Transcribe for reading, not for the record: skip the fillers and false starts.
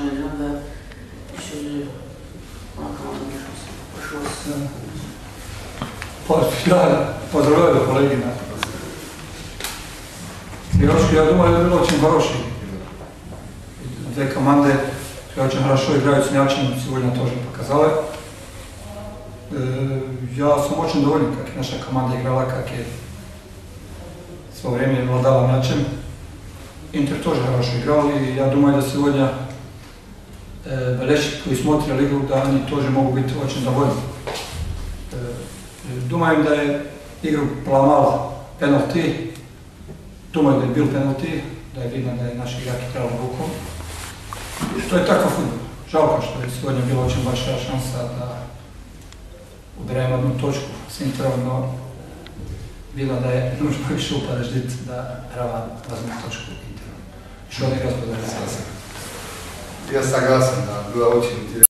уважаеми ребята, еще же команда пошла. Ja pozdravljaju kolegi na я думаю, это было очень хороший. Две команды очень хорошо играют с мячом, сегодня тоже показали. Я сам очень доволен, как наша команда играла, как и в свое время владала мячем. Интер тоже хорошо играл, и я думаю, что сегодня болельщики, которые смотрят игру, да, они тоже могут быть очень довольны. Думаем, da je igru polomala penalti, думаю, da je bil penalti, da je vidno da je naš igrač trebao rukom. Što je takav futbol. Žalko što je сегодня bila очень большая šansa da uberemo jednu točku s Interom, no bilo da je nužno više upada ždit da Rava возьме točku Interom. Što ne gospodari? Я согласен, да, было очень интересно.